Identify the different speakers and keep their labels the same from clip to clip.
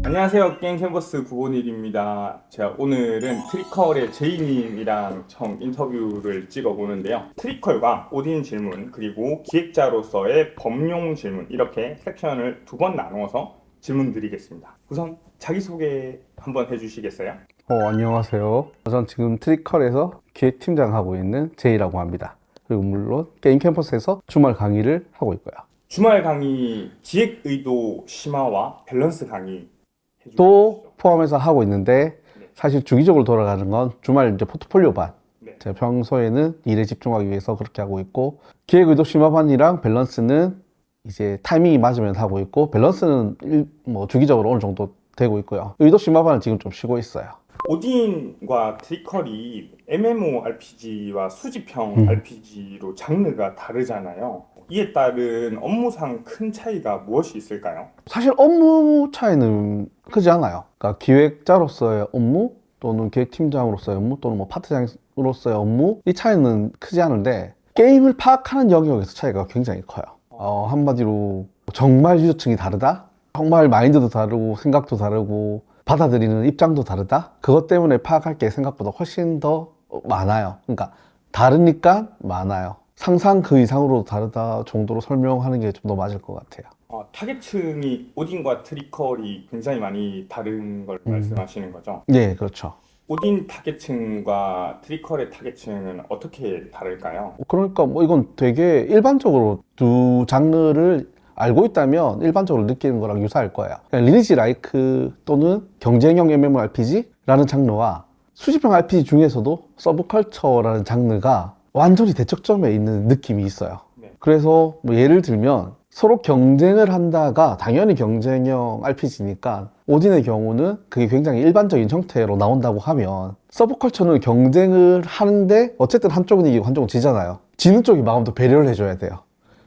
Speaker 1: 안녕하세요. 게임 캔버스 951입니다. 제가 오늘은 트리컬의 제이님이랑 처음 인터뷰를 찍어보는데요. 트리컬과 오딘 질문, 그리고 기획자로서의 범용 질문, 이렇게 섹션을 두 번 나누어서 질문 드리겠습니다. 우선 자기소개 한번 해주시겠어요?
Speaker 2: 안녕하세요. 전 지금 트리컬에서 기획팀장 하고 있는 제이라고 합니다. 그리고 물론 게임 캠퍼스에서 주말 강의를 하고 있고요.
Speaker 1: 주말 강의 기획 의도 심화와 밸런스 강의
Speaker 2: 또
Speaker 1: 해주시죠.
Speaker 2: 포함해서 하고 있는데
Speaker 1: 네.
Speaker 2: 사실 주기적으로 돌아가는 건 주말 이제 포트폴리오 반.
Speaker 1: 네.
Speaker 2: 제가 평소에는 일에 집중하기 위해서 그렇게 하고 있고, 기획 의도 심화반이랑 밸런스는 이제 타이밍이 맞으면 하고 있고, 밸런스는 주기적으로 어느 정도 되고 있고요. 의도 심화반은 지금 좀 쉬고 있어요.
Speaker 1: 오딘과 트리컬이 MMORPG와 수집형 RPG로 장르가 다르잖아요. 이에 따른 업무상 큰 차이가 무엇이 있을까요?
Speaker 2: 사실 업무 차이는 크지 않아요. 그러니까 기획자로서의 업무 또는 기획팀장으로서의 업무 또는 파트장으로서의 업무, 이 차이는 크지 않은데 게임을 파악하는 영역에서 차이가 굉장히 커요. 한마디로 정말 유저층이 다르다? 정말 마인드도 다르고 생각도 다르고 받아들이는 입장도 다르다? 그것 때문에 파악할 게 생각보다 훨씬 더 많아요. 그러니까 다르니까 많아요. 상상 그 이상으로 다르다 정도로 설명하는 게 좀 더 맞을 것 같아요.
Speaker 1: 타겟층이 오딘과 트리컬이 굉장히 많이 다른 걸 말씀하시는 거죠?
Speaker 2: 네, 그렇죠.
Speaker 1: 오딘 타겟층과 트리컬의 타겟층은 어떻게 다를까요?
Speaker 2: 그러니까 이건 되게 일반적으로 두 장르를 알고 있다면 일반적으로 느끼는 거랑 유사할 거예요. 그러니까 리니지 라이크 또는 경쟁형 MMORPG라는 장르와 수집형 RPG 중에서도 서브컬처라는 장르가 완전히 대척점에 있는 느낌이 있어요.
Speaker 1: 네.
Speaker 2: 그래서 예를 들면 서로 경쟁을 한다가 당연히 경쟁형 RPG니까 오딘의 경우는 그게 굉장히 일반적인 형태로 나온다고 하면, 서브컬처는 경쟁을 하는데 어쨌든 한쪽은 이기고 한쪽은 지잖아요. 지는 쪽이 마음도 배려를 해줘야 돼요.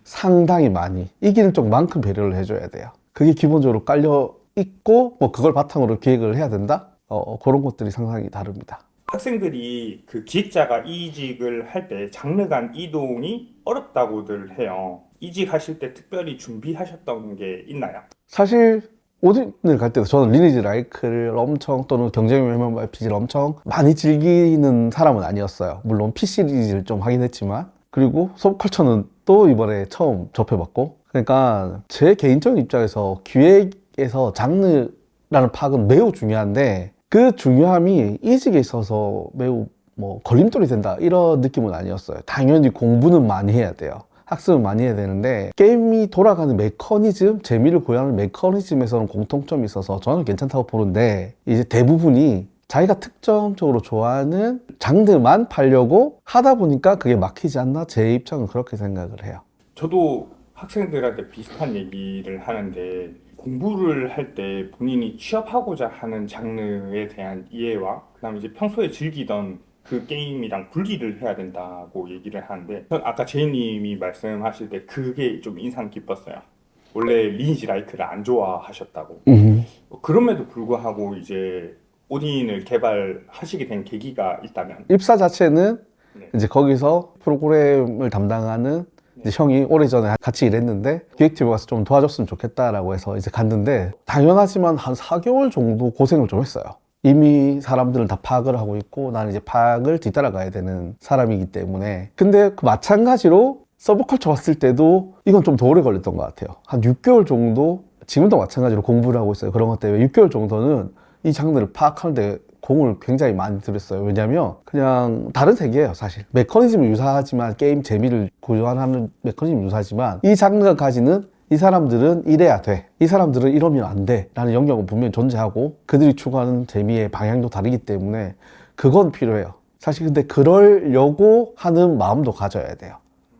Speaker 2: 상당히 많이. 이기는 쪽만큼 배려를 해줘야 돼요. 그게 기본적으로 깔려 있고 그걸 바탕으로 기획을 해야 된다? 그런 것들이 상당히 다릅니다.
Speaker 1: 학생들이 그 기획자가 이직을 할 때 장르 간 이동이 어렵다고들 해요. 이직하실 때 특별히 준비하셨던 게 있나요?
Speaker 2: 사실 오딘을 갈 때도 저는 리니지 라이크를 엄청 또는 경쟁 MMORPG를 엄청 많이 즐기는 사람은 아니었어요. 물론 PC 시리즈를 좀 하긴 했지만, 그리고 서브컬처는 또 이번에 처음 접해봤고, 그러니까 제 개인적인 입장에서 기획에서 장르라는 파악은 매우 중요한데 그 중요함이 이직에 있어서 매우 걸림돌이 된다 이런 느낌은 아니었어요. 당연히 공부는 많이 해야 돼요. 학습을 많이 해야 되는데 게임이 돌아가는 메커니즘, 재미를 구현하는 메커니즘에서는 공통점이 있어서 저는 괜찮다고 보는데, 이제 대부분이 자기가 특정적으로 좋아하는 장르만 팔려고 하다 보니까 그게 막히지 않나? 제 입장은 그렇게 생각을 해요.
Speaker 1: 저도 학생들한테 비슷한 얘기를 하는데, 공부를 할 때 본인이 취업하고자 하는 장르에 대한 이해와 그다음에 이제 평소에 즐기던 그 게임이랑 분리를 해야 된다고 얘기를 하는데, 전 아까 제이님이 말씀하실 때 그게 좀 인상 깊었어요. 원래 리니지 라이크를 안 좋아하셨다고. 그럼에도 불구하고 이제 오딘을 개발하시게 된 계기가 있다면?
Speaker 2: 입사 자체는
Speaker 1: 네.
Speaker 2: 이제 거기서 프로그램을 담당하는 이제 형이 오래전에 같이 일했는데 기획팀에 가서 좀 도와줬으면 좋겠다라고 해서 이제 갔는데, 당연하지만 한 4개월 정도 고생을 좀 했어요. 이미 사람들은 다 파악을 하고 있고 나는 이제 파악을 뒤따라가야 되는 사람이기 때문에. 근데 그 마찬가지로 서브컬처 봤을 때도 이건 좀 더 오래 걸렸던 것 같아요. 한 6개월 정도, 지금도 마찬가지로 공부를 하고 있어요. 그런 것 때문에 6개월 정도는 이 장르를 파악하는데 공을 굉장히 많이 들였어요. 왜냐면 그냥 다른 세계예요. 사실 메커니즘은 유사하지만, 게임 재미를 구현하는 메커니즘은 유사하지만, 이 장르가 가지는 이 사람들은 이래야 돼, 이 사람들은 이러면 안 돼 라는 영역은 분명히 존재하고 그들이 추구하는 재미의 방향도 다르기 때문에 그건 필요해요. 사실 근데 그러려고 하는 마음도 가져야 돼요.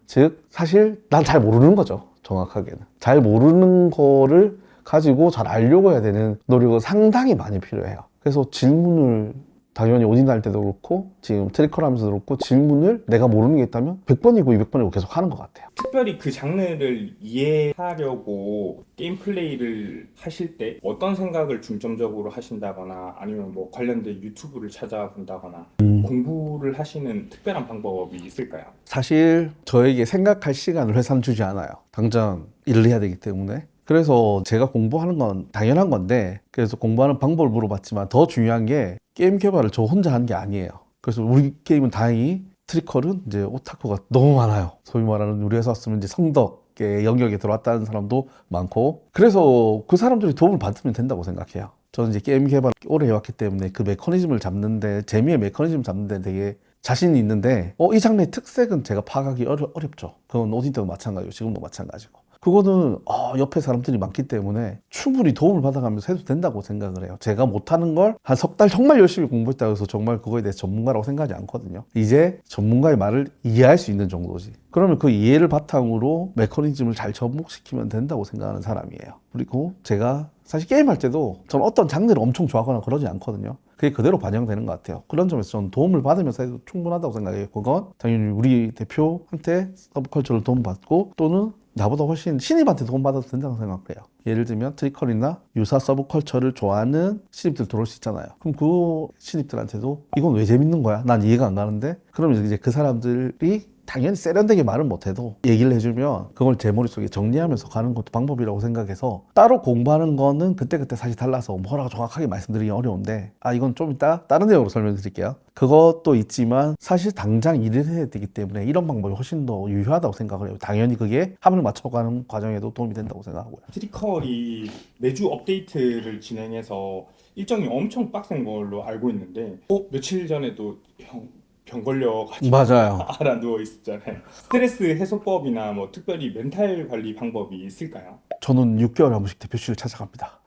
Speaker 2: 즉 사실 난 잘 모르는 거죠. 정확하게는 잘 모르는 거를 가지고 잘 알려고 해야 되는 노력은 상당히 많이 필요해요. 그래서 질문을 당연히 오딘 할 때도 그렇고 지금 트리컬 하면서도 그렇고, 질문을 내가 모르는 게 있다면 100번이고 200번이고 계속 하는 것 같아요.
Speaker 1: 특별히 그 장르를 이해하려고 게임 플레이를 하실 때 어떤 생각을 중점적으로 하신다거나, 아니면 뭐 관련된 유튜브를 찾아본다거나 공부를 하시는 특별한 방법이 있을까요?
Speaker 2: 사실 저에게 생각할 시간을 회사는 주지 않아요. 당장 일을 해야 되기 때문에. 그래서 제가 공부하는 건 당연한 건데, 그래서 공부하는 방법을 물어봤지만 더 중요한 게 게임 개발을 저 혼자 하는 게 아니에요. 그래서 우리 게임은 다행히 트리컬은 이제 오타쿠가 너무 많아요. 소위 말하는 우리 회사 왔으면 이제 성덕의 영역에 들어왔다는 사람도 많고, 그래서 그 사람들이 도움을 받으면 된다고 생각해요. 저는 이제 게임 개발 오래 해왔기 때문에 그 메커니즘을 잡는데, 재미의 메커니즘 잡는데 되게 자신이 있는데, 이 장르의 특색은 제가 파악하기 어렵죠. 그건 어디 때도 마찬가지고 지금도 마찬가지고. 그거는 옆에 사람들이 많기 때문에 충분히 도움을 받아가면서 해도 된다고 생각을 해요. 제가 못하는 걸 한 석 달 정말 열심히 공부했다고 해서 정말 그거에 대해서 전문가라고 생각하지 않거든요. 이제 전문가의 말을 이해할 수 있는 정도지. 그러면 그 이해를 바탕으로 메커니즘을 잘 접목시키면 된다고 생각하는 사람이에요. 그리고 제가 사실 게임할 때도 저는 어떤 장르를 엄청 좋아하거나 그러지 않거든요. 그게 그대로 반영되는 것 같아요. 그런 점에서 저는 도움을 받으면서 해도 충분하다고 생각해요. 그건 당연히 우리 대표한테 서브컬처를 도움받고, 또는 나보다 훨씬 신입한테 도움받아도 된다고 생각해요. 예를 들면 트리컬이나 유사 서브컬처를 좋아하는 신입들 들어올 수 있잖아요. 그럼 그 신입들한테도 이건 왜 재밌는 거야? 난 이해가 안 가는데? 그러면 이제 그 사람들이 당연히 세련되게 말은 못해도 얘기를 해주면 그걸 제 머릿속에 정리하면서 가는 것도 방법이라고 생각해서, 따로 공부하는 거는 그때그때 사실 달라서 뭐라고 정확하게 말씀드리기 어려운데, 이건 좀 이따 다른 내용으로 설명드릴게요. 그것도 있지만 사실 당장 일을 해야 되기 때문에 이런 방법이 훨씬 더 유효하다고 생각을 해요. 당연히 그게 합을 맞춰가는 과정에도 도움이 된다고 생각하고요.
Speaker 1: 트리컬이 매주 업데이트를 진행해서 일정이 엄청 빡센 걸로 알고 있는데 며칠 전에도 형 병 걸려가지고
Speaker 2: 맞아요.
Speaker 1: 알아 누워 있었잖아요. 스트레스 해소법이나 뭐 특별히 멘탈 관리 방법이 있을까요?
Speaker 2: 저는 6개월에 한 번씩 대표실을 찾아갑니다.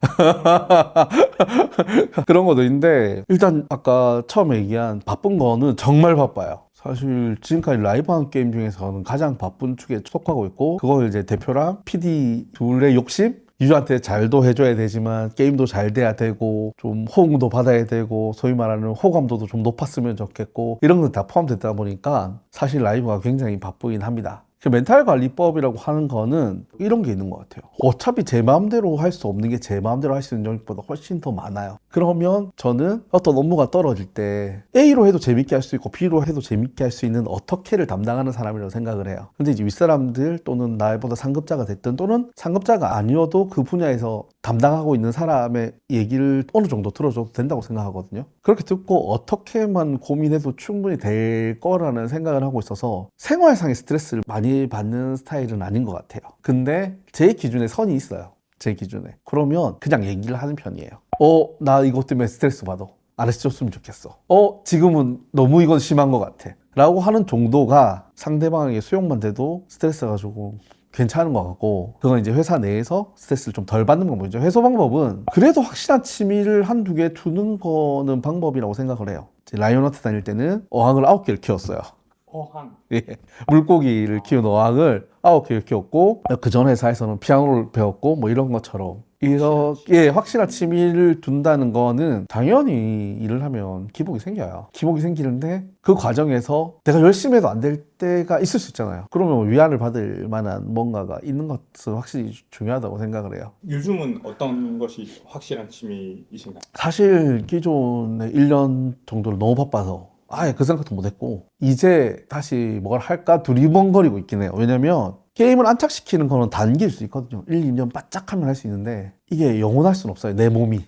Speaker 2: 그런 것도 있는데, 일단 아까 처음에 얘기한 바쁜 거는 정말 바빠요. 사실 지금까지 라이브한 게임 중에서는 가장 바쁜 축에 속하고 있고, 그걸 이제 대표랑 PD 둘의 욕심? 유저한테 잘도 해줘야 되지만 게임도 잘 돼야 되고, 좀 호응도 받아야 되고, 소위 말하는 호감도도 좀 높았으면 좋겠고, 이런 건 다 포함되다 보니까 사실 라이브가 굉장히 바쁘긴 합니다. 그 멘탈 관리법이라고 하는 거는 이런 게 있는 것 같아요. 어차피 제 마음대로 할 수 없는 게 제 마음대로 할 수 있는 영역보다 훨씬 더 많아요. 그러면 저는 어떤 업무가 떨어질 때 A로 해도 재밌게 할 수 있고 B로 해도 재밌게 할 수 있는 어떻게를 담당하는 사람이라고 생각을 해요. 근데 이제 윗사람들 또는 나보다 상급자가 됐든, 또는 상급자가 아니어도 그 분야에서 담당하고 있는 사람의 얘기를 어느 정도 들어줘도 된다고 생각하거든요. 그렇게 듣고 어떻게만 고민해도 충분히 될 거라는 생각을 하고 있어서 생활상의 스트레스를 많이 받는 스타일은 아닌 것 같아요. 근데 제 기준에 선이 있어요. 제 기준에. 그러면 그냥 얘기를 하는 편이에요. 나 이것 때문에 스트레스 받아. 안 했었으면 좋겠어. 지금은 너무 이건 심한 것 같아. 라고 하는 정도가 상대방에게 수용만 돼도 스트레스 가지고 괜찮은 것 같고, 그건 이제 회사 내에서 스트레스를 좀 덜 받는 방법이죠. 해소 방법은 그래도 확실한 취미를 한두 개 두는 거는 방법이라고 생각을 해요. 라이온하트 다닐 때는 어항을 9개를 키웠어요.
Speaker 1: 어항.
Speaker 2: 예. 물고기를 키운 어항을 9개를 키웠고, 그 전 회사에서는 피아노를 배웠고, 뭐 이런 것처럼 이렇게 확실한 취미를 둔다는 거는 당연히 일을 하면 기복이 생겨요. 기복이 생기는데 그 과정에서 내가 열심히 해도 안 될 때가 있을 수 있잖아요. 그러면 위안을 받을 만한 뭔가가 있는 것은 확실히 중요하다고 생각을 해요.
Speaker 1: 요즘은 어떤 것이 확실한 취미이신가요?
Speaker 2: 사실 기존에 1년 정도를 너무 바빠서 아예 그 생각도 못했고, 이제 다시 뭘 할까 두리번거리고 있긴 해요. 왜냐면 게임을 안착시키는 거는 단기일 수 있거든요. 1, 2년 바짝 하면 할 수 있는데 이게 영원할 수는 없어요. 내 몸이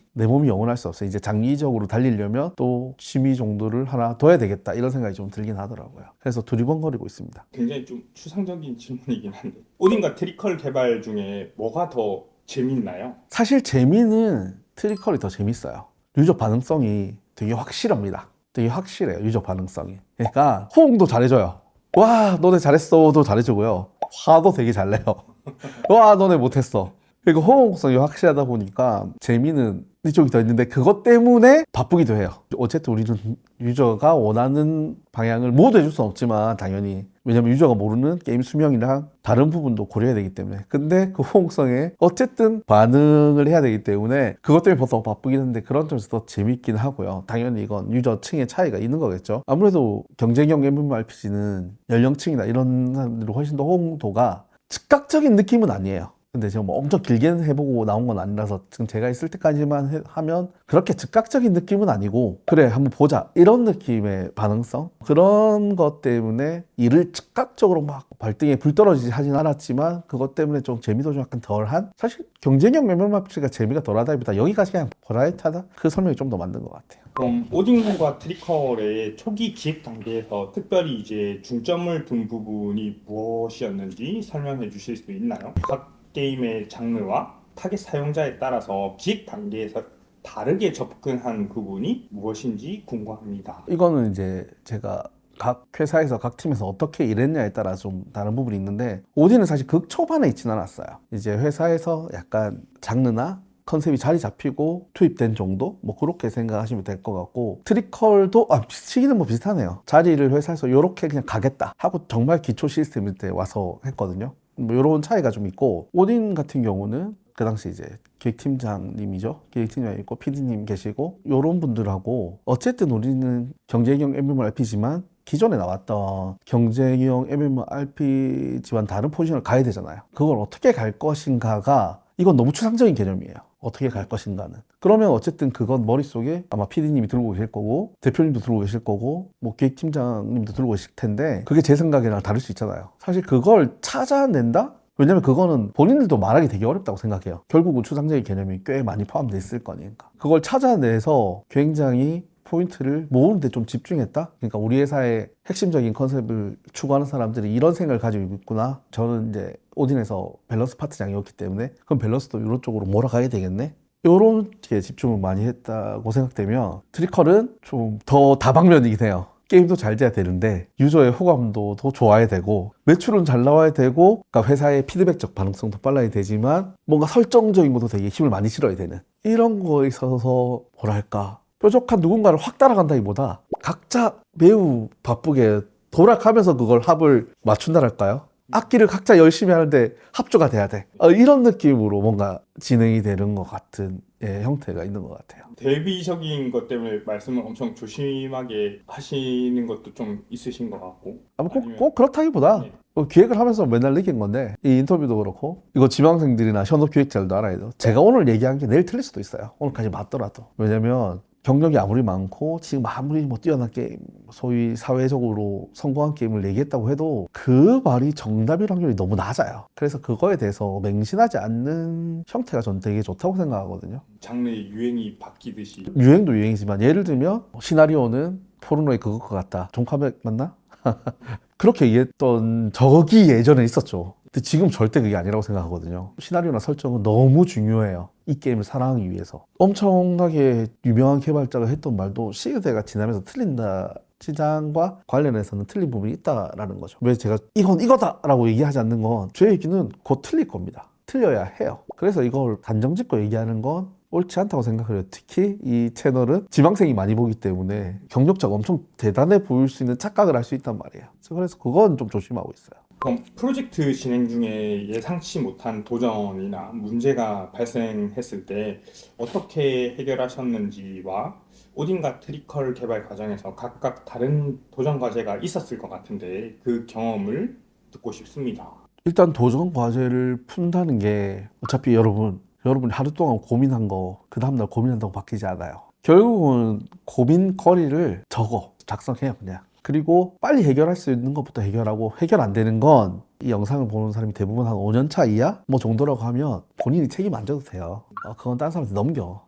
Speaker 2: 영원할 수 없어요. 이제 장기적으로 달리려면 또 취미 정도를 하나 둬야 되겠다, 이런 생각이 좀 들긴 하더라고요. 그래서 두리번거리고 있습니다.
Speaker 1: 굉장히 좀 추상적인 질문이긴 한데 어딘가 트리컬 개발 중에 뭐가 더 재밌나요?
Speaker 2: 사실 재미는 트리컬이 더 재밌어요. 유저 반응성이 되게 확실합니다. 되게 확실해요, 유저 반응성이. 그러니까 호응도 잘해줘요. 와, 너네 잘했어도 잘해주고요. 화도 되게 잘 내요. 와, 너네 못했어. 그리고 호응성이 확실하다 보니까 재미는 이쪽이 더 있는데, 그것 때문에 바쁘기도 해요. 어쨌든 우리는 유저가 원하는 방향을 모두 해줄 수는 없지만, 당연히 왜냐면 유저가 모르는 게임 수명이랑 다른 부분도 고려해야 되기 때문에. 근데 그 호응성에 어쨌든 반응을 해야 되기 때문에 그것 때문에 더 바쁘긴 한데, 그런 점에서 더 재밌긴 하고요. 당연히 이건 유저층의 차이가 있는 거겠죠. 아무래도 경쟁형 MMORPG는 연령층이나 이런 사람들이 훨씬 더 호응도가 즉각적인 느낌은 아니에요. 근데 제가 뭐 엄청 길게 해보고 나온 건 아니라서 지금 제가 있을 때까지만 하면 그렇게 즉각적인 느낌은 아니고 그래 한번 보자 이런 느낌의 반응성 그런 것 때문에 이를 즉각적으로 막 발등에 불 떨어지지 하진 않았지만 그것 때문에 좀 재미도 좀 약간 덜한 사실 경쟁형 맵맵마치가 재미가 덜하다기보다 여기가 그냥 버라이트하다 그 설명이 좀 더 맞는 것 같아요.
Speaker 1: 그럼 오딩과 트리컬의 초기 기획 단계에서 특별히 이제 중점을 둔 부분이 무엇이었는지 설명해 주실 수 있나요? 각 게임의 장르와 타겟 사용자에 따라서 기획 단계에서 다르게 접근한 부분이 무엇인지 궁금합니다.
Speaker 2: 이거는 이제 제가 각 회사에서 각 팀에서 어떻게 일했냐에 따라 좀 다른 부분이 있는데 오디는 사실 극 초반에 있지는 않았어요. 이제 회사에서 약간 장르나 컨셉이 자리 잡히고 투입된 정도? 뭐 그렇게 생각하시면 될 것 같고 트리컬도 시기는 뭐 비슷하네요. 자리를 회사에서 이렇게 그냥 가겠다 하고 정말 기초 시스템일 때 와서 했거든요. 뭐 이런 차이가 좀 있고 오딘 같은 경우는 그 당시 이제 기획팀장님이죠. 기획팀장이 있고 PD님 계시고 이런 분들하고 어쨌든 우리는 경쟁형 MMORPG지만 기존에 나왔던 경쟁형 MMORPG와는 다른 포지션을 가야 되잖아요. 그걸 어떻게 갈 것인가가 이건 너무 추상적인 개념이에요. 어떻게 갈 것인가는. 그러면 어쨌든 그건 머릿속에 아마 PD님이 들고 계실 거고 대표님도 들고 계실 거고 뭐 기획팀장님도 들고 계실 텐데 그게 제 생각이랑 다를 수 있잖아요. 사실 그걸 찾아낸다? 왜냐면 그거는 본인들도 말하기 되게 어렵다고 생각해요. 결국은 추상적인 개념이 꽤 많이 포함되어 있을 거니까. 그걸 찾아내서 굉장히 포인트를 모으는데 좀 집중했다? 그러니까 우리 회사의 핵심적인 컨셉을 추구하는 사람들이 이런 생각을 가지고 있구나. 저는 이제 오딘에서 밸런스 파트장이었기 때문에 그럼 밸런스도 이런 쪽으로 몰아가야 되겠네? 이렇게 집중을 많이 했다고 생각되면 트리컬은 좀 더 다방면이긴 해요. 게임도 잘 돼야 되는데 유저의 호감도 더 좋아야 되고 매출은 잘 나와야 되고 그러니까 회사의 피드백적 반응성도 빨라야 되지만 뭔가 설정적인 것도 되게 힘을 많이 실어야 되는 이런 거에 있어서 뭐랄까 뾰족한 누군가를 확 따라간다기보다 각자 매우 바쁘게 돌아가면서 그걸 합을 맞춘다랄까요? 악기를 각자 열심히 하는데 합주가 돼야 돼. 이런 느낌으로 뭔가 진행이 되는 것 같은 형태가 있는 것 같아요.
Speaker 1: 대비적인 것 때문에 말씀을 엄청 조심하게 하시는 것도 좀 있으신 것 같고
Speaker 2: 꼭 그렇다기보다
Speaker 1: 네.
Speaker 2: 기획을 하면서 맨날 느낀 건데 이 인터뷰도 그렇고 이거 지망생들이나 현업 기획자들도 알아야 돼요. 제가 오늘 얘기한 게 내일 틀릴 수도 있어요. 오늘까지 맞더라도. 왜냐면 경력이 아무리 많고 지금 아무리 뭐 뛰어난 게임 소위 사회적으로 성공한 게임을 얘기했다고 해도 그 말이 정답일 확률이 너무 낮아요. 그래서 그거에 대해서 맹신하지 않는 형태가 전 되게 좋다고 생각하거든요.
Speaker 1: 장르의 유행이 바뀌듯이
Speaker 2: 유행도 유행이지만 예를 들면 시나리오는 포르노의 그것 같다. 존 카백 맞나? 그렇게 얘기했던 적이 예전에 있었죠. 근데 지금 절대 그게 아니라고 생각하거든요. 시나리오나 설정은 너무 중요해요. 이 게임을 사랑하기 위해서. 엄청나게 유명한 개발자가 했던 말도 시대가 지나면서 틀린다. 시장과 관련해서는 틀린 부분이 있다라는 거죠. 왜 제가 이건 이거다라고 얘기하지 않는 건 제 얘기는 곧 틀릴 겁니다. 틀려야 해요. 그래서 이걸 단정짓고 얘기하는 건 옳지 않다고 생각해요. 특히 이 채널은 지망생이 많이 보기 때문에 경력자가 엄청 대단해 보일 수 있는 착각을 할 수 있단 말이에요. 그래서 그건 좀 조심하고 있어요.
Speaker 1: 그럼 프로젝트 진행 중에 예상치 못한 도전이나 문제가 발생했을 때 어떻게 해결하셨는지와 오딘과 트리컬 개발 과정에서 각각 다른 도전 과제가 있었을 것 같은데 그 경험을 듣고 싶습니다.
Speaker 2: 일단 도전 과제를 푼다는 게 어차피 여러분이 하루 동안 고민한 거 그 다음날 고민한다고 바뀌지 않아요. 결국은 고민거리를 적어 작성해요 그냥. 그리고 빨리 해결할 수 있는 것부터 해결하고 해결 안 되는 건 이 영상을 보는 사람이 대부분 한 5년 차 이하? 뭐 정도라고 하면 본인이 책임 안 져도 돼요. 그건 다른 사람한테 넘겨.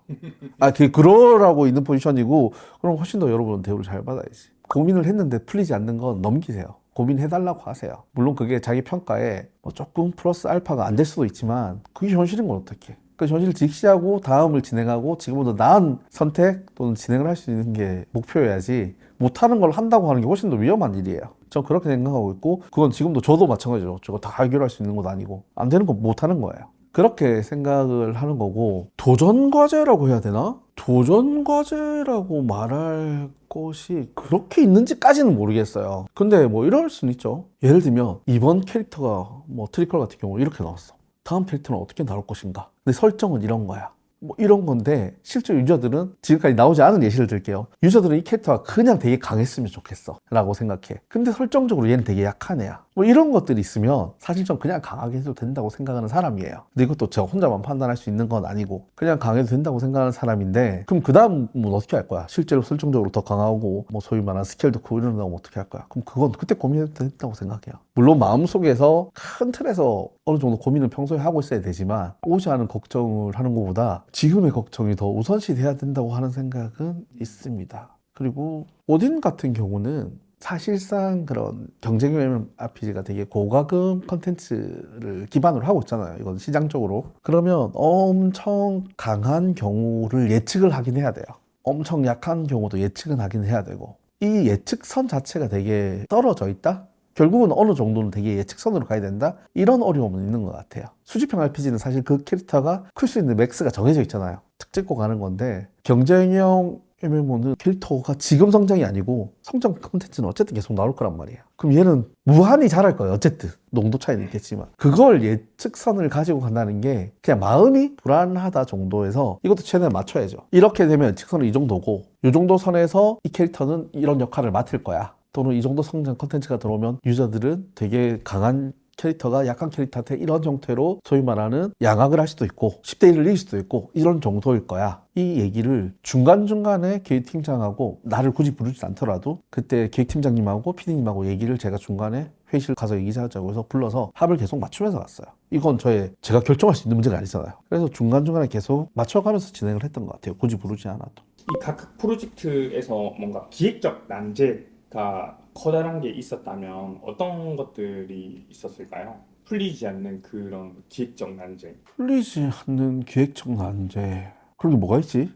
Speaker 2: 그러라고 있는 포지션이고 그럼 훨씬 더 여러분은 대우를 잘 받아야지. 고민을 했는데 풀리지 않는 건 넘기세요. 고민해달라고 하세요. 물론 그게 자기 평가에 뭐 조금 플러스 알파가 안 될 수도 있지만 그게 현실인 건 어떡해. 그 현실을 직시하고 다음을 진행하고 지금보다 나은 선택 또는 진행을 할 수 있는 게 목표여야지 못하는 걸 한다고 하는 게 훨씬 더 위험한 일이에요. 전 그렇게 생각하고 있고 그건 지금도 저도 마찬가지죠. 저거 다 해결할 수 있는 것도 아니고 안 되는 건 못하는 거예요. 그렇게 생각을 하는 거고 도전 과제라고 해야 되나? 도전 과제라고 말할 것이 그렇게 있는지까지는 모르겠어요. 근데 뭐 이럴 수는 있죠. 예를 들면 이번 캐릭터가 뭐 트리컬 같은 경우 이렇게 나왔어. 다음 캐릭터는 어떻게 나올 것인가? 근데 설정은 이런 거야. 뭐 이런 건데 실제 유저들은 지금까지 나오지 않은 예시를 들게요. 유저들은 이 캐릭터가 그냥 되게 강했으면 좋겠어 라고 생각해. 근데 설정적으로 얘는 되게 약한 애야. 뭐 이런 것들이 있으면 사실 좀 그냥 강하게 해도 된다고 생각하는 사람이에요. 근데 이것도 제가 혼자만 판단할 수 있는 건 아니고 그냥 강해도 된다고 생각하는 사람인데, 그럼 그 다음은 어떻게 할 거야? 실제로 설정적으로 더 강하고 뭐 소위 말하는 스킬도 크고 이런다면 어떻게 할 거야? 그럼 그건 그때 고민해도 된다고 생각해요. 물론 마음속에서 큰 틀에서 어느 정도 고민을 평소에 하고 있어야 되지만 오지 않은 걱정을 하는 것보다 지금의 걱정이 더 우선시 돼야 된다고 하는 생각은 있습니다. 그리고 오딘 같은 경우는 사실상 그런 경쟁 MMORPG가 되게 고가금 컨텐츠를 기반으로 하고 있잖아요. 이건 시장적으로. 그러면 엄청 강한 경우를 예측을 하긴 해야 돼요. 엄청 약한 경우도 예측은 하긴 해야 되고, 이 예측선 자체가 되게 떨어져 있다? 결국은 어느 정도는 되게 예측선으로 가야 된다? 이런 어려움은 있는 것 같아요. 수집형 RPG는 사실 그 캐릭터가 클 수 있는 맥스가 정해져 있잖아요. 탁 찍고 가는 건데, 경쟁형 MMO는 캐릭터가 지금 성장이 아니고 성장 콘텐츠는 어쨌든 계속 나올 거란 말이에요. 그럼 얘는 무한히 잘할 거예요. 어쨌든 농도 차이는 있겠지만 그걸 예측선을 가지고 간다는 게 그냥 마음이 불안하다 정도에서 이것도 최대한 맞춰야죠. 이렇게 되면 예측선은 이 정도고, 이 정도 선에서 이 캐릭터는 이런 역할을 맡을 거야, 또는 이 정도 성장 콘텐츠가 들어오면 유저들은 되게 강한 캐릭터가 약한 캐릭터한테 이런 형태로 소위 말하는 양악을 할 수도 있고 10대 1을 이길 수도 있고 이런 정도일 거야. 이 얘기를 중간중간에 기획팀장하고, 나를 굳이 부르지 않더라도 그때 기획팀장님하고 PD님하고 얘기를 제가 중간에 회의실 가서 얘기하자고 해서 불러서 합을 계속 맞추면서 갔어요. 이건 제가 결정할 수 있는 문제가 아니잖아요. 그래서 중간중간에 계속 맞춰가면서 진행을 했던 것 같아요. 굳이 부르지 않아도.
Speaker 1: 이 각 프로젝트에서 뭔가 기획적 난제가 커다란 게 있었다면 어떤 것들이 있었을까요? 풀리지 않는 그런 기획적 난제.
Speaker 2: 풀리지 않는 기획적 난제. 그런 게 뭐가 있지?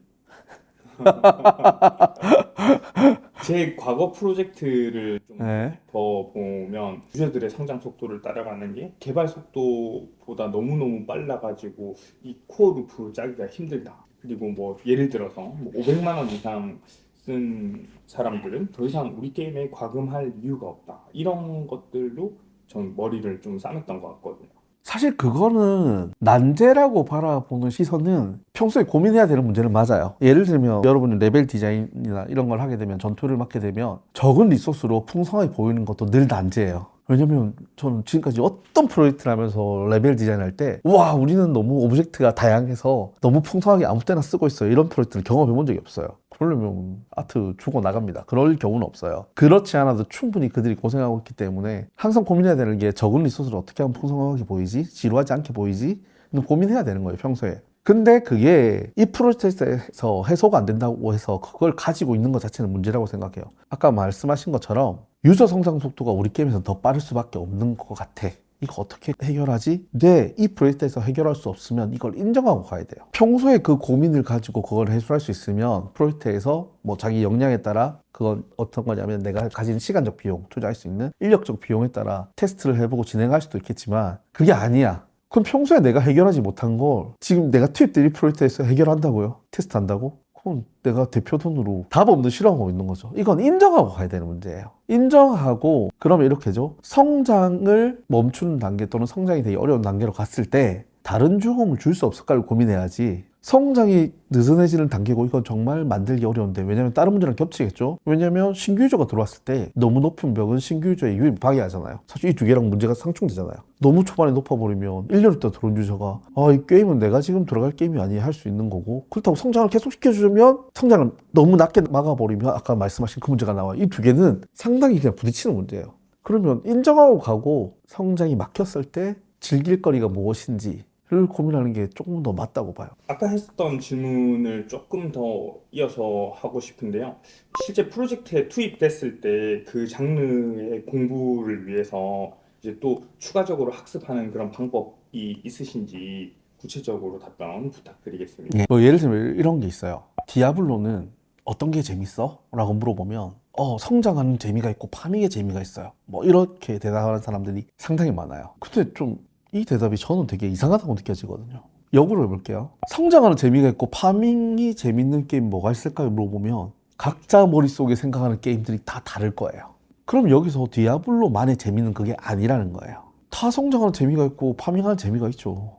Speaker 1: 제 과거 프로젝트를 좀
Speaker 2: 네.
Speaker 1: 더 보면 유저들의 성장 속도를 따라가는 게 개발 속도보다 너무너무 빨라가지고 이 코어 루프 짜기가 힘들다. 그리고 뭐 예를 들어서 뭐 500만 원 이상 쓴 사람들은 더 이상 우리 게임에 과금할 이유가 없다. 이런 것들로 전 머리를 좀 싸맸던 것 같거든요.
Speaker 2: 사실 그거는 난제라고 바라보는 시선은 평소에 고민해야 되는 문제는 맞아요. 예를 들면 여러분이 레벨 디자인이나 이런 걸 하게 되면, 전투를 맡게 되면 적은 리소스로 풍성하게 보이는 것도 늘 난제예요. 왜냐면 저는 지금까지 어떤 프로젝트를 하면서 레벨 디자인할 때 와, 우리는 너무 오브젝트가 다양해서 너무 풍성하게 아무 때나 쓰고 있어요, 이런 프로젝트를 경험해 본 적이 없어요. 그러려면 아트 주고 나갑니다. 그럴 경우는 없어요. 그렇지 않아도 충분히 그들이 고생하고 있기 때문에 항상 고민해야 되는 게 적은 리소스를 어떻게 하면 풍성하게 보이지? 지루하지 않게 보이지? 고민해야 되는 거예요, 평소에. 근데 그게 이 프로젝트에서 해소가 안 된다고 해서 그걸 가지고 있는 것 자체는 문제라고 생각해요. 아까 말씀하신 것처럼 유저 성장 속도가 우리 게임에서 더 빠를 수밖에 없는 것 같아. 이거 어떻게 해결하지? 근데 이 프로젝트에서 해결할 수 없으면 이걸 인정하고 가야 돼요. 평소에 그 고민을 가지고 그걸 해소할 수 있으면 프로젝트에서 뭐 자기 역량에 따라, 그건 어떤 거냐면 내가 가진 시간적 비용, 투자할 수 있는 인력적 비용에 따라 테스트를 해보고 진행할 수도 있겠지만 그게 아니야. 그럼 평소에 내가 해결하지 못한 걸 지금 내가 투입된 이 프로젝트에서 해결한다고요? 테스트한다고? 그럼 내가 대표 돈으로 답 없는 실험하고 있는 거죠. 이건 인정하고 가야 되는 문제예요. 인정하고, 그러면 이렇게죠. 성장을 멈추는 단계 또는 성장이 되게 어려운 단계로 갔을 때 다른 죽음을 줄 수 없을까를 고민해야지, 성장이 느슨해지는 단계고 이건 정말 만들기 어려운데, 왜냐면 다른 문제랑 겹치겠죠. 왜냐면 신규 유저가 들어왔을 때 너무 높은 벽은 신규 유저의 유입을 방해하잖아요. 사실 이 두 개랑 문제가 상충되잖아요. 너무 초반에 높아버리면 1년 있다 들어온 유저가 이 게임은 내가 지금 들어갈 게임이 아니야 할 수 있는 거고, 그렇다고 성장을 계속 시켜주면 성장을 너무 낮게 막아버리면 아까 말씀하신 그 문제가 나와요. 이 두 개는 상당히 그냥 부딪히는 문제예요. 그러면 인정하고 가고 성장이 막혔을 때 즐길 거리가 무엇인지 를 고민하는 게 조금 더 맞다고 봐요.
Speaker 1: 아까 했었던 질문을 조금 더 이어서 하고 싶은데요. 실제 프로젝트에 투입됐을 때 그 장르의 공부를 위해서 이제 또 추가적으로 학습하는 그런 방법이 있으신지 구체적으로 답변 부탁드리겠습니다.
Speaker 2: 뭐 예를 들면 이런 게 있어요. 디아블로는 어떤 게 재밌어? 라고 물어보면 성장하는 재미가 있고 파밍의 재미가 있어요. 뭐 이렇게 대답하는 사람들이 상당히 많아요. 근데 좀 이 대답이 저는 되게 이상하다고 느껴지거든요. 역으로 해볼게요. 성장하는 재미가 있고 파밍이 재밌는 게임 뭐가 있을까요? 물어보면 각자 머릿속에 생각하는 게임들이 다 다를 거예요. 그럼 여기서 디아블로만의 재미는 그게 아니라는 거예요. 다 성장하는 재미가 있고 파밍하는 재미가 있죠.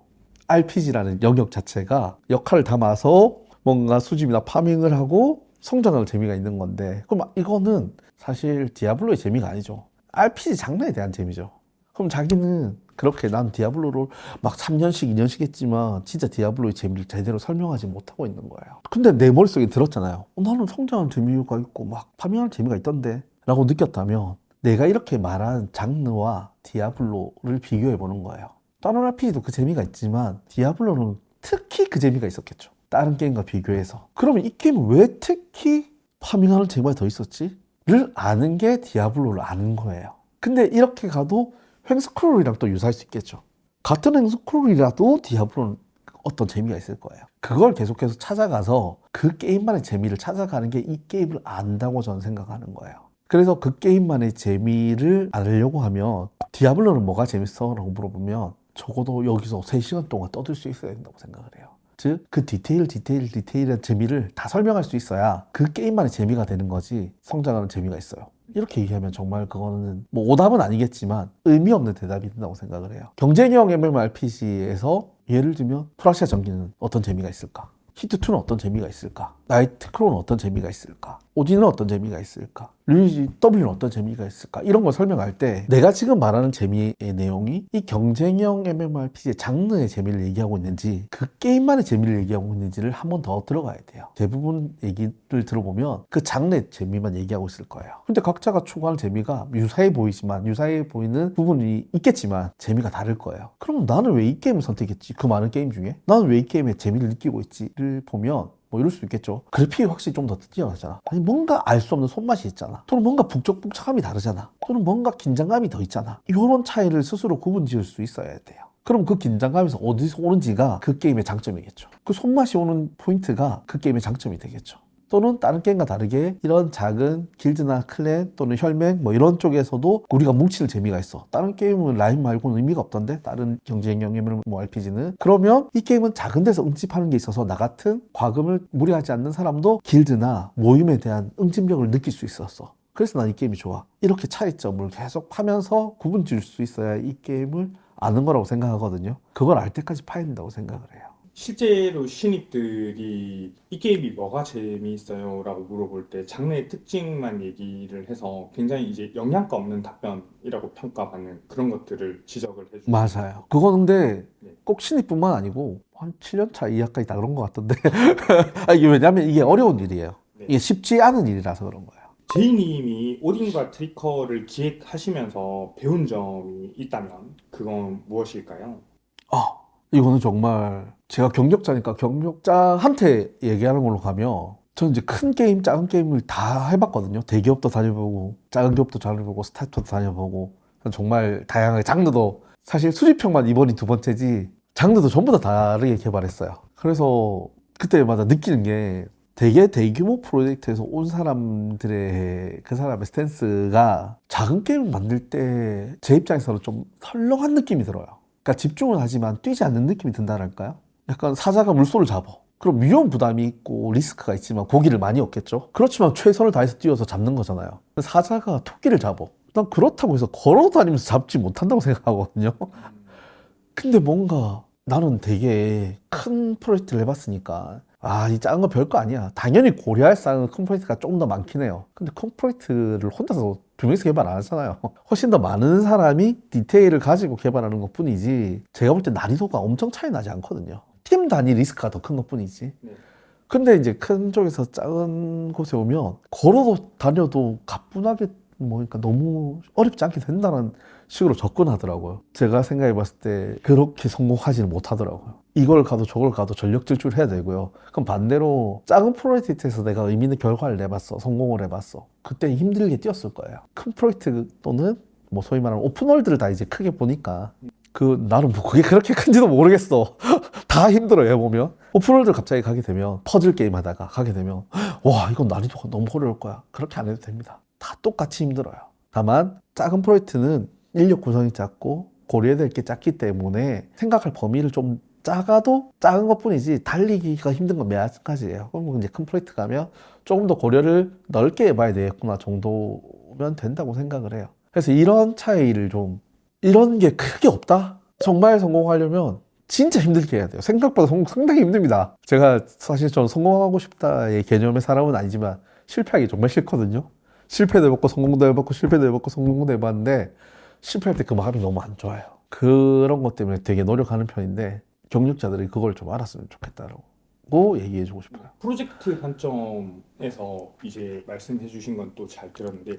Speaker 2: RPG라는 영역 자체가 역할을 담아서 뭔가 수집이나 파밍을 하고 성장하는 재미가 있는 건데, 그럼 이거는 사실 디아블로의 재미가 아니죠. RPG 장르에 대한 재미죠. 그럼 자기는 그렇게 난 디아블로를 막 3년씩 2년씩 했지만 진짜 디아블로의 재미를 제대로 설명하지 못하고 있는 거예요. 근데 내 머릿속에 들었잖아요. 나는 성장하는 재미가 있고 막 파밍하는 재미가 있던데 라고 느꼈다면, 내가 이렇게 말한 장르와 디아블로를 비교해 보는 거예요. 다른 RPG도 그 재미가 있지만 디아블로는 특히 그 재미가 있었겠죠. 다른 게임과 비교해서. 그러면 이 게임은 왜 특히 파밍하는 재미가 더 있었지? 를 아는 게 디아블로를 아는 거예요. 근데 이렇게 가도 횡스크롤이랑 또 유사할 수 있겠죠. 같은 횡스크롤이라도 디아블로는 어떤 재미가 있을 거예요. 그걸 계속해서 찾아가서 그 게임만의 재미를 찾아가는 게 이 게임을 안다고 저는 생각하는 거예요. 그래서 그 게임만의 재미를 알려고 하면, 디아블로는 뭐가 재밌어? 라고 물어보면 적어도 여기서 3시간 동안 떠들 수 있어야 된다고 생각을 해요. 즉, 그 디테일한 재미를 다 설명할 수 있어야 그 게임만의 재미가 되는 거지, 성장하는 재미가 있어요. 이렇게 얘기하면 정말 그거는 뭐 오답은 아니겠지만 의미 없는 대답이 된다고 생각을 해요. 경쟁형 MMORPG에서 예를 들면 프라시아 전기는 어떤 재미가 있을까? 히트2는 어떤 재미가 있을까? 나이트크로는 어떤 재미가 있을까? 오딘은 어떤 재미가 있을까? 리니지 W는 어떤 재미가 있을까? 이런 걸 설명할 때 내가 지금 말하는 재미의 내용이 이 경쟁형 MMORPG의 장르의 재미를 얘기하고 있는지, 그 게임만의 재미를 얘기하고 있는지를 한 번 더 들어가야 돼요. 대부분 얘기를 들어보면 그 장르의 재미만 얘기하고 있을 거예요. 근데 각자가 추구하는 재미가 유사해 보이는 부분이 있겠지만 재미가 다를 거예요. 그럼 나는 왜 이 게임을 선택했지? 그 많은 게임 중에 나는 왜 이 게임에 재미를 느끼고 있지를 보면 뭐 이럴 수도 있겠죠. 그래픽이 확실히 좀 더 뛰어나잖아. 아니 뭔가 알 수 없는 손맛이 있잖아. 또는 뭔가 북적북적함이 다르잖아. 또는 뭔가 긴장감이 더 있잖아. 이런 차이를 스스로 구분 지을 수 있어야 돼요. 그럼 그 긴장감에서 어디서 오는지가 그 게임의 장점이겠죠. 그 손맛이 오는 포인트가 그 게임의 장점이 되겠죠. 또는 다른 게임과 다르게 이런 작은 길드나 클랜 또는 혈맹 뭐 이런 쪽에서도 우리가 뭉칠 재미가 있어. 다른 게임은 라인 말고는 의미가 없던데, 다른 경쟁형 RPG는. 그러면 이 게임은 작은 데서 응집하는 게 있어서 나 같은 과금을 무리하지 않는 사람도 길드나 모임에 대한 응집력을 느낄 수 있었어. 그래서 난 이 게임이 좋아. 이렇게 차이점을 계속 파면서 구분 지을 수 있어야 이 게임을 아는 거라고 생각하거든요. 그걸 알 때까지 파야 된다고 생각을 해요.
Speaker 1: 실제로 신입들이 이 게임이 뭐가 재미있어요? 라고 물어볼 때 장르의 특징만 얘기를 해서 굉장히 이제 영양가 없는 답변이라고 평가받는 그런 것들을 지적을 해주죠.
Speaker 2: 맞아요. 그건 근데
Speaker 1: 네.
Speaker 2: 꼭 신입뿐만 아니고 한 7년 차 이하까지 다 그런 것 같던데. 이게 왜냐면 이게 어려운 일이에요.
Speaker 1: 네.
Speaker 2: 이게 쉽지 않은 일이라서 그런 거예요.
Speaker 1: 제이님이 오딘과 트리커를 기획하시면서 배운 점이 있다면 그건 무엇일까요?
Speaker 2: 이거는 정말 제가 경력자니까 경력자한테 얘기하는 걸로 가면, 저는 이제 큰 게임, 작은 게임을 다 해봤거든요. 대기업도 다녀보고, 작은 기업도 다녀보고, 스타트업도 다녀보고, 정말 다양하게, 장르도 사실 수집형만 이번이 2번째지 장르도 전부 다 다르게 개발했어요. 그래서 그때마다 느끼는 게, 되게 대규모 프로젝트에서 온 사람들의 그 사람의 스탠스가 작은 게임을 만들 때 제 입장에서는 좀 설렁한 느낌이 들어요. 그러니까 집중은 하지만 뛰지 않는 느낌이 든다랄까요? 약간 사자가 물소를 잡아. 그럼 위험 부담이 있고 리스크가 있지만 고기를 많이 얻겠죠? 그렇지만 최선을 다해서 뛰어서 잡는 거잖아요. 사자가 토끼를 잡아. 난 그렇다고 해서 걸어 다니면서 잡지 못한다고 생각하거든요. 근데 뭔가 나는 되게 큰 프로젝트를 해봤으니까, 이 작은 거 별거 아니야. 당연히 고려할 사항은 큰 프로젝트가 조금 더 많긴 해요. 근데 큰 프로젝트를 혼자서 2명이서 개발 안 하잖아요. 훨씬 더 많은 사람이 디테일을 가지고 개발하는 것 뿐이지, 제가 볼 때 난이도가 엄청 차이 나지 않거든요. 팀 단위 리스크가 더 큰 것 뿐이지.
Speaker 1: 네.
Speaker 2: 근데 이제 큰 쪽에서 작은 곳에 오면 걸어도 다녀도 가뿐하게 그러니까 너무 어렵지 않게 된다는 식으로 접근하더라고요. 제가 생각해 봤을 때 그렇게 성공하지는 못하더라고요. 이걸 가도 저걸 가도 전력 질주를 해야 되고요. 그럼 반대로 작은 프로젝트에서 내가 의미 있는 결과를 내봤어, 성공을 해봤어, 그때 힘들게 뛰었을 거예요. 큰 프로젝트 또는 뭐 소위 말하는 오픈월드를 다 이제 크게 보니까, 나는 뭐 그게 그렇게 큰지도 모르겠어. 다 힘들어요, 해보면. 오픈월드를 갑자기 가게 되면, 퍼즐 게임 하다가 가게 되면, 와, 이건 난이도가 너무 어려울 거야. 그렇게 안 해도 됩니다. 다 똑같이 힘들어요. 다만 작은 프로젝트는 인력 구성이 작고 고려해야 될 게 작기 때문에 생각할 범위를 좀 작아도 작은 것 뿐이지 달리기가 힘든 건 마찬가지예요. 그럼 이제 큰 프로젝트 가면 조금 더 고려를 넓게 해봐야 되겠구나 정도면 된다고 생각을 해요. 그래서 이런 차이를 좀, 이런 게 크게 없다? 정말 성공하려면 진짜 힘들게 해야 돼요. 생각보다 상당히 힘듭니다. 제가 사실 좀 성공하고 싶다의 개념의 사람은 아니지만 실패하기 정말 싫거든요. 실패도 해봤고 성공도 해봤고 실패도 해봤고 성공도 해봤는데 실패할 때 그 마음이 너무 안 좋아요. 그런 것 때문에 되게 노력하는 편인데 경력자들이 그걸 좀 알았으면 좋겠다고 얘기해주고 싶어요.
Speaker 1: 프로젝트 관점에서 이제 말씀해 주신 건 또 잘 들었는데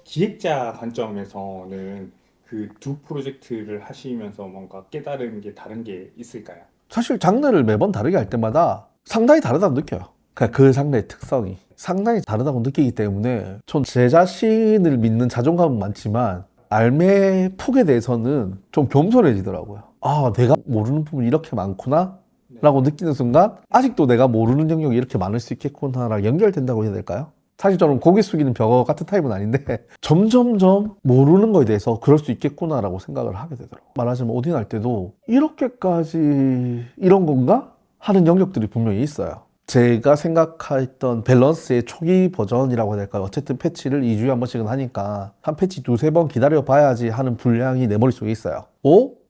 Speaker 1: 기획자 관점에서는 그 두 프로젝트를 하시면서 뭔가 깨달은 게 다른 게 있을까요?
Speaker 2: 사실 장르를 매번 다르게 할 때마다 상당히 다르다고 느껴요. 그러니까 그 장르의 특성이 상당히 다르다고 느끼기 때문에 전 제 자신을 믿는 자존감은 많지만 삶의 폭에 대해서는 좀 겸손해지더라고요. 아, 내가 모르는 부분이 이렇게 많구나 라고 느끼는 순간 아직도 내가 모르는 영역이 이렇게 많을 수 있겠구나랑 연결된다고 해야 될까요? 사실 저는 고개 숙이는 벽어 같은 타입은 아닌데 점점점 모르는 거에 대해서 그럴 수 있겠구나라고 생각을 하게 되더라고요. 말하자면 오딘 할 때도 이렇게까지 이런 건가? 하는 영역들이 분명히 있어요. 제가 생각했던 밸런스의 초기 버전이라고 해야 될까요? 어쨌든 패치를 2주에 한 번씩은 하니까 한 패치 두세 번 기다려 봐야지 하는 분량이 내 머릿속에 있어요.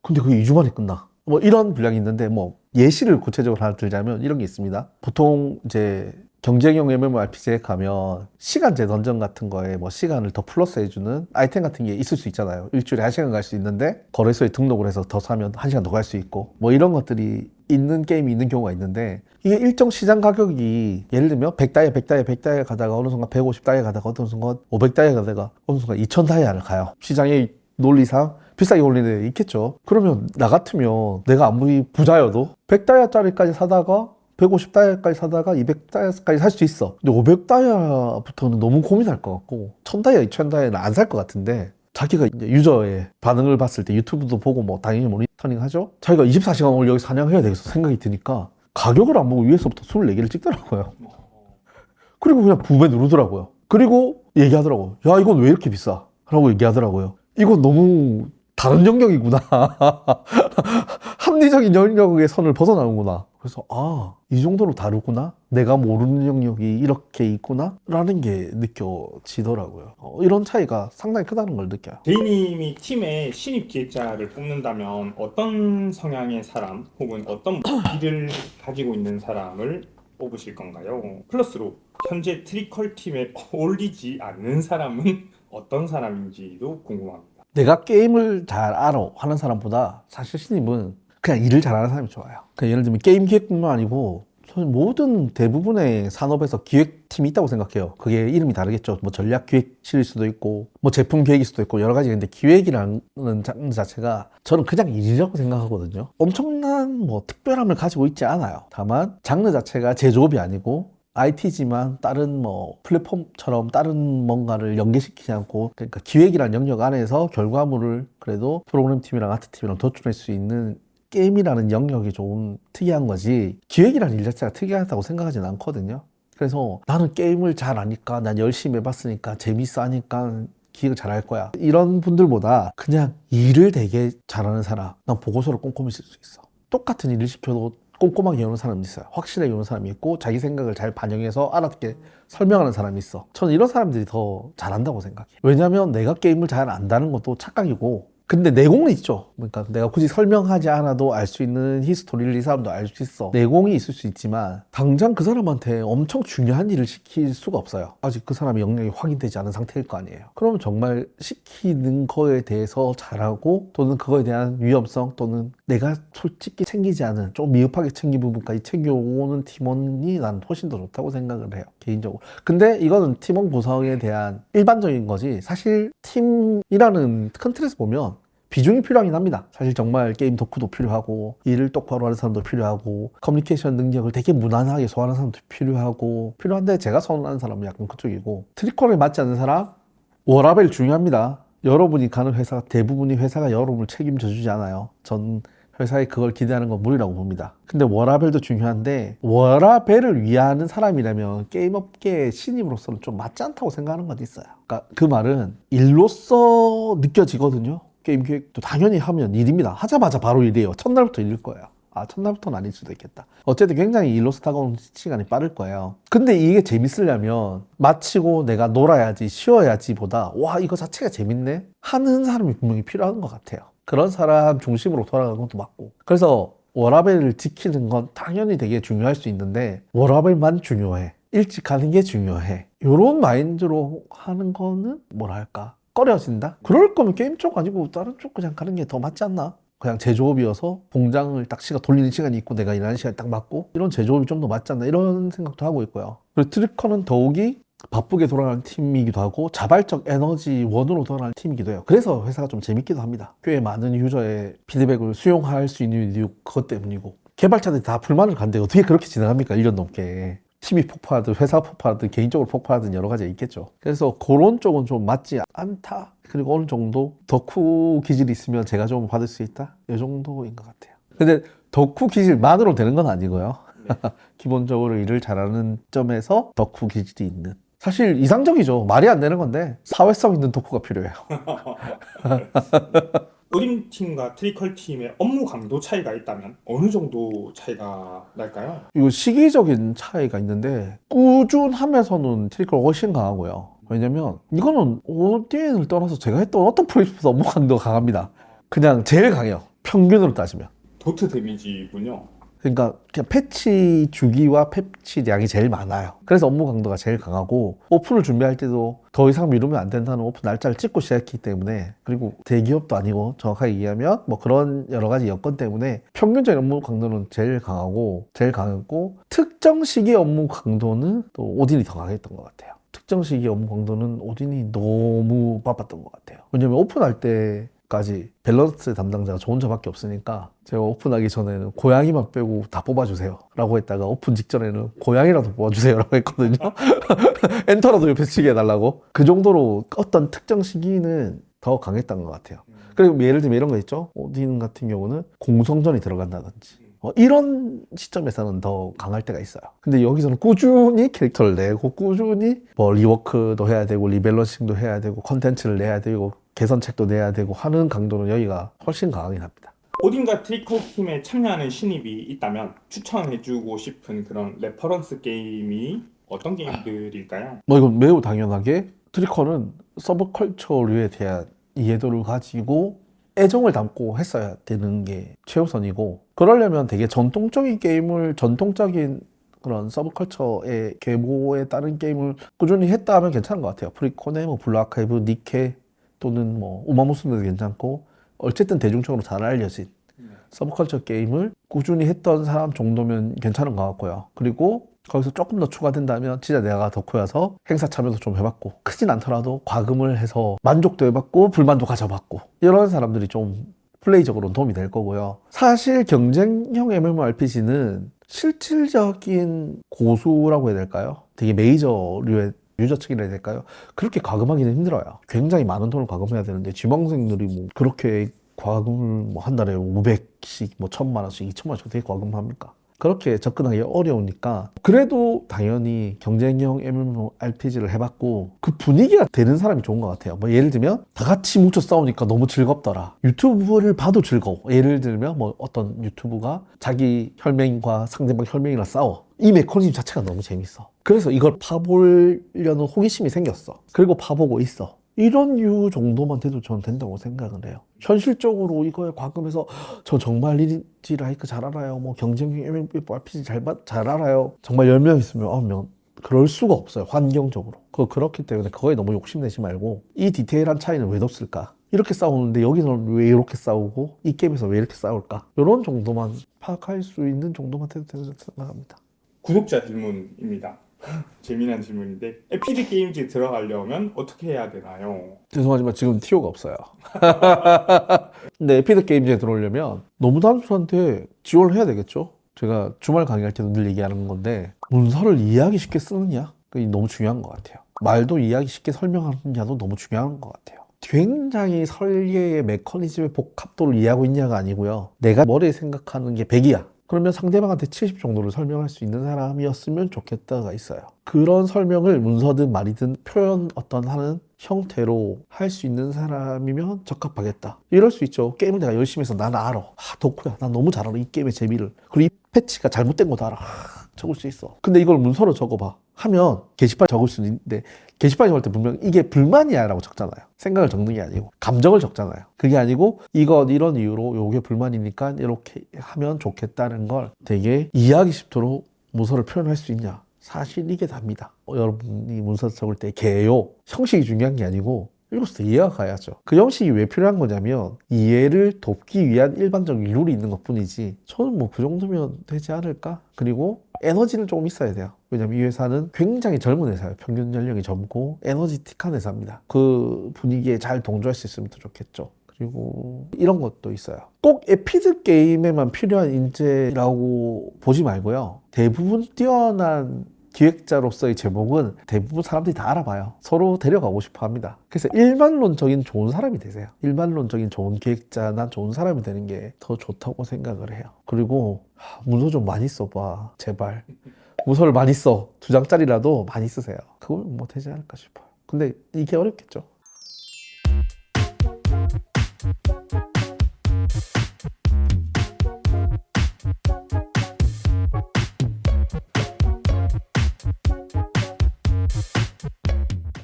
Speaker 2: 근데 그게 2주 만에 끝나. 뭐 이런 분량이 있는데 뭐 예시를 구체적으로 하나 들자면 이런 게 있습니다. 보통 이제 경쟁형 MMORPG에 가면 시간제 던전 같은 거에 뭐 시간을 더 플러스 해주는 아이템 같은 게 있을 수 있잖아요. 일주일에 1시간 갈 수 있는데 거래소에 등록을 해서 더 사면 1시간 더 갈 수 있고 뭐 이런 것들이 있는 게임이 있는 경우가 있는데 이게 일정 시장 가격이 예를 들면 100다이아 가다가 어느 순간 150다이아 가다가 어느 순간 500다이아 가다가 어느 순간 2000다이아를 가요. 시장의 논리상 비싸게 올리는 데 있겠죠. 그러면 나 같으면 내가 아무리 부자여도 100다이아짜리까지 사다가 150다이아까지 사다가 200다이아까지 살 수 있어. 근데 500다이아부터는 너무 고민할 것 같고 1000다이아, 2000다이아는 안 살 것 같은데 자기가 이제 유저의 반응을 봤을 때 유튜브도 보고 뭐 당연히 모니터링 하죠. 자기가 24시간 여기 사냥해야 되겠어 생각이 드니까 가격을 안 보고 위에서부터 24개를 찍더라고요. 그리고 그냥 붐에 누르더라고요. 그리고 얘기하더라고요. 야, 이건 왜 이렇게 비싸? 라고 얘기하더라고요. 이건 너무 다른 영역이구나. 합리적인 영역의 선을 벗어나는구나. 그래서 이 정도로 다르구나. 내가 모르는 영역이 이렇게 있구나 라는 게 느껴지더라고요. 이런 차이가 상당히 크다는 걸 느껴요.
Speaker 1: 제이님이 팀의 신입 기획자를 뽑는다면 어떤 성향의 사람 혹은 어떤 일을 가지고 있는 사람을 뽑으실 건가요? 플러스로 현재 트리컬 팀에 어울리지 않는 사람은 어떤 사람인지도 궁금합니다.
Speaker 2: 내가 게임을 잘 알아 하는 사람보다 사실 신입은 그냥 일을 잘하는 사람이 좋아요. 그러니까 예를 들면 게임 기획뿐만 아니고 저는 모든 대부분의 산업에서 기획팀이 있다고 생각해요. 그게 이름이 다르겠죠. 뭐 전략 기획실일 수도 있고 뭐 제품 기획일 수도 있고 여러 가지. 근데 기획이라는 장르 자체가 저는 그냥 일이라고 생각하거든요. 엄청난 뭐 특별함을 가지고 있지 않아요. 다만 장르 자체가 제조업이 아니고 IT지만 다른 뭐 플랫폼처럼 다른 뭔가를 연계시키지 않고 그러니까 기획이라는 영역 안에서 결과물을 그래도 프로그램 팀이랑 아트 팀이랑 도출할 수 있는 게임이라는 영역이 좀 특이한 거지 기획이라는 일 자체가 특이하다고 생각하진 않거든요. 그래서 나는 게임을 잘 아니까 난 열심히 해봤으니까 재밌어 하니까 기획을 잘할 거야 이런 분들보다 그냥 일을 되게 잘하는 사람 난 보고서를 꼼꼼히 쓸 수 있어. 똑같은 일을 시켜도 꼼꼼하게 외우는 사람이 있어요. 확실하게 외우는 사람이 있고 자기 생각을 잘 반영해서 알아듣게 설명하는 사람이 있어. 저는 이런 사람들이 더 잘한다고 생각해요. 왜냐면 내가 게임을 잘 안다는 것도 착각이고 근데 내공은 있죠. 그러니까 내가 굳이 설명하지 않아도 알 수 있는 히스토리를 이 사람도 알 수 있어. 내공이 있을 수 있지만 당장 그 사람한테 엄청 중요한 일을 시킬 수가 없어요. 아직 그 사람의 역량이 확인되지 않은 상태일 거 아니에요. 그러면 정말 시키는 거에 대해서 잘하고 또는 그거에 대한 위험성 또는 내가 솔직히 챙기지 않은 좀 미흡하게 챙긴 부분까지 챙겨오는 팀원이 난 훨씬 더 좋다고 생각을 해요. 개인적으로. 근데 이거는 팀원 구성에 대한 일반적인 거지 사실 팀이라는 큰 틀에서 보면 비중이 필요하긴 합니다. 사실 정말 게임 덕후도 필요하고 일을 똑바로 하는 사람도 필요하고 커뮤니케이션 능력을 되게 무난하게 소화하는 사람도 필요한데 제가 선호하는 사람은 약간 그쪽이고 트리컬에 맞지 않는 사람? 워라밸 중요합니다. 여러분이 가는 회사가 대부분이 회사가 여러분을 책임져 주지 않아요. 전 회사에 그걸 기대하는 건 무리라고 봅니다. 근데 워라밸도 중요한데 워라밸을 위하는 사람이라면 게임업계의 신입으로서는 좀 맞지 않다고 생각하는 건 있어요. 그러니까 그 말은 일로서 느껴지거든요. 게임 기획도 당연히 하면 일입니다. 하자마자 바로 일이에요. 첫날부터 일일 거예요. 첫날부터는 아닐 수도 있겠다. 어쨌든 굉장히 일로서 다가오는 시간이 빠를 거예요. 근데 이게 재밌으려면 마치고 내가 놀아야지 쉬어야지 보다 와 이거 자체가 재밌네 하는 사람이 분명히 필요한 것 같아요. 그런 사람 중심으로 돌아가는 것도 맞고 그래서 워라밸을 지키는 건 당연히 되게 중요할 수 있는데 워라밸만 중요해. 일찍 가는 게 중요해. 이런 마인드로 하는 거는 뭐랄까 꺼려진다? 그럴 거면 게임 쪽 아니고 다른 쪽 그냥 가는 게 더 맞지 않나? 그냥 제조업이어서 공장을 딱 시간 돌리는 시간이 있고 내가 일하는 시간이 딱 맞고 이런 제조업이 좀 더 맞지 않나 이런 생각도 하고 있고요. 그리고 트리커는 더욱이 바쁘게 돌아가는 팀이기도 하고 자발적 에너지원으로 돌아가는 팀이기도 해요. 그래서 회사가 좀 재밌기도 합니다. 꽤 많은 유저의 피드백을 수용할 수 있는 이유 그것 때문이고 개발자들이 다 불만을 간대 어떻게 그렇게 진행합니까? 1년 넘게. 팀이 폭파하든 회사가 폭파하든 개인적으로 폭파하든 여러 가지가 있겠죠. 그래서 그런 쪽은 좀 맞지 않다. 그리고 어느 정도 덕후 기질이 있으면 제가 좀 받을 수 있다. 이 정도인 것 같아요. 근데 덕후 기질만으로 되는 건 아니고요. 기본적으로 일을 잘하는 점에서 덕후 기질이 있는. 사실 이상적이죠. 말이 안 되는 건데 사회성 있는 덕후가 필요해요.
Speaker 1: 어린 팀과 트리컬 팀의 업무 강도 차이가 있다면 어느 정도 차이가 날까요?
Speaker 2: 이거 시기적인 차이가 있는데 꾸준하면서는 트리컬 훨씬 강하고요. 왜냐면 이거는 ODN을 떠나서 제가 했던 어떤 프로젝트보다 업무 강도가 강합니다. 그냥 제일 강해요. 평균으로 따지면.
Speaker 1: 도트 데미지군요.
Speaker 2: 그러니까 그냥 패치 주기와 패치량이 제일 많아요. 그래서 업무 강도가 제일 강하고 오픈을 준비할 때도 더 이상 미루면 안 된다는 오픈 날짜를 찍고 시작했기 때문에 그리고 대기업도 아니고 정확하게 얘기하면 뭐 그런 여러 가지 여건 때문에 평균적인 업무 강도는 제일 강하고 특정 시기 업무 강도는 또 오딘이 더 강했던 것 같아요. 특정 시기 업무 강도는 오딘이 너무 바빴던 것 같아요. 왜냐면 오픈할 때 까지 밸런스 담당자가 저 혼자밖에 없으니까 제가 오픈하기 전에는 고양이만 빼고 다 뽑아주세요 라고 했다가 오픈 직전에는 고양이라도 뽑아주세요 라고 했거든요. 엔터라도 옆에 치게 해달라고. 그 정도로 어떤 특정 시기는 더 강했던 것 같아요. 그리고 예를 들면 이런 거 있죠. 오딘 같은 경우는 공성전이 들어간다든지 이런 시점에서는 더 강할 때가 있어요. 근데 여기서는 꾸준히 캐릭터를 내고 꾸준히 뭐 리워크도 해야 되고 리밸런싱도 해야 되고 컨텐츠를 내야 되고 개선책도 내야 되고 하는 강도는 여기가 훨씬 강하긴 합니다.
Speaker 1: 오딘과 트리컬 팀에 참여하는 신입이 있다면 추천해주고 싶은 그런 레퍼런스 게임이 어떤 게임들일까요?
Speaker 2: 뭐 이건 매우 당연하게 트리컬은 서브컬처류에 대한 이해도를 가지고 애정을 담고 했어야 되는 게 최우선이고 그러려면 되게 전통적인 게임을 전통적인 그런 서브컬처의 계보에 따른 게임을 꾸준히 했다 하면 괜찮은 것 같아요. 프리코네, 뭐 블루아카이브, 니케 또는 뭐 우마무스메도 괜찮고 어쨌든 대중적으로 잘 알려진 서브컬처 게임을 꾸준히 했던 사람 정도면 괜찮은 것 같고요. 그리고 거기서 조금 더 추가된다면 진짜 내가 덕후여서 행사 참여도 좀 해봤고 크진 않더라도 과금을 해서 만족도 해봤고 불만도 가져봤고 이런 사람들이 좀 플레이적으로 도움이 될 거고요. 사실 경쟁형 MMORPG는 실질적인 고수라고 해야 될까요? 되게 메이저류의 유저 측이라 해야 될까요? 그렇게 과금하기는 힘들어요. 굉장히 많은 돈을 과금해야 되는데 지망생들이 뭐 그렇게 과금을 뭐 한 달에 500씩 뭐 1000만 원씩 2천만 원씩 어떻게 과금합니까? 그렇게 접근하기 어려우니까 그래도 당연히 경쟁형 MMORPG를 해봤고 그 분위기가 되는 사람이 좋은 것 같아요. 뭐 예를 들면 다 같이 뭉쳐 싸우니까 너무 즐겁더라. 유튜브를 봐도 즐거워. 예를 들면 뭐 어떤 유튜브가 자기 혈맹과 상대방 혈맹이랑 싸워. 이 메커니즘 자체가 너무 재밌어. 그래서 이걸 파보려는 호기심이 생겼어. 그리고 파보고 있어. 이런 이유 정도만 돼도 저는 된다고 생각을 해요. 현실적으로 이거에 과금해서 저 정말 리니지 라이크 잘 알아요. 뭐 경쟁형 MMORPG 잘 알아요. 정말 10명 있으면 9명. 그럴 수가 없어요. 환경적으로. 그렇기 때문에 그거에 너무 욕심내지 말고 이 디테일한 차이는 왜 뒀을까? 이렇게 싸우는데 여기서는 왜 이렇게 싸우고 이 게임에서 왜 이렇게 싸울까? 이런 정도만 파악할 수 있는 정도만 돼도 된다고 생각합니다.
Speaker 1: 구독자 질문입니다. 재미난 질문인데 에피드 게임즈 들어가려면 어떻게 해야 되나요?
Speaker 2: 죄송하지만 지금 티오가 없어요. 근데 에피드 게임즈에 들어오려면 너무 단순한데 지원을 해야 되겠죠? 제가 주말 강의할 때도 늘 얘기하는 건데 문서를 이해하기 쉽게 쓰느냐? 그게 너무 중요한 것 같아요. 말도 이해하기 쉽게 설명하느냐도 너무 중요한 것 같아요. 굉장히 설계의 메커니즘의 복합도를 이해하고 있냐가 아니고요. 내가 머리에 생각하는 게 100이야. 그러면 상대방한테 70 정도를 설명할 수 있는 사람이었으면 좋겠다가 있어요. 그런 설명을 문서든 말이든 표현 어떤 하는 형태로 할 수 있는 사람이면 적합하겠다. 이럴 수 있죠. 게임을 내가 열심히 해서 난 알아. 덕후야. 난 너무 잘 알아. 이 게임의 재미를. 그리고 이 패치가 잘못된 것도 알아. 적을 수 있어. 근데 이걸 문서로 적어봐. 하면 게시판 적을 수는 있는데 게시판에 적을 때 분명 이게 불만이야 라고 적잖아요. 생각을 적는 게 아니고 감정을 적잖아요. 그게 아니고 이건 이런 이유로 요게 불만이니까 이렇게 하면 좋겠다는 걸 되게 이해하기 쉽도록 문서를 표현할 수 있냐. 사실 이게 답니다. 여러분이 문서 적을 때 개요. 형식이 중요한 게 아니고 읽었을 때 이해가 가야죠. 그 형식이 왜 필요한 거냐면 이해를 돕기 위한 일반적인 룰이 있는 것 뿐이지 저는 뭐 그 정도면 되지 않을까? 그리고 에너지는 조금 있어야 돼요. 왜냐면 이 회사는 굉장히 젊은 회사예요. 평균 연령이 젊고 에너지틱한 회사입니다. 그 분위기에 잘 동조할 수 있으면 더 좋겠죠. 그리고 이런 것도 있어요. 꼭 에피드 게임에만 필요한 인재라고 보지 말고요. 대부분 뛰어난 기획자로서의 제목은 대부분 사람들이 다 알아봐요. 서로 데려가고 싶어 합니다. 그래서 일반론적인 좋은 사람이 되세요. 일반론적인 좋은 기획자나 좋은 사람이 되는 게 더 좋다고 생각을 해요. 그리고 문서 좀 많이 써봐. 제발. 문서를 많이 써. 2장짜리라도 많이 쓰세요. 그건 뭐 되지 않을까 싶어요. 근데 이게 어렵겠죠.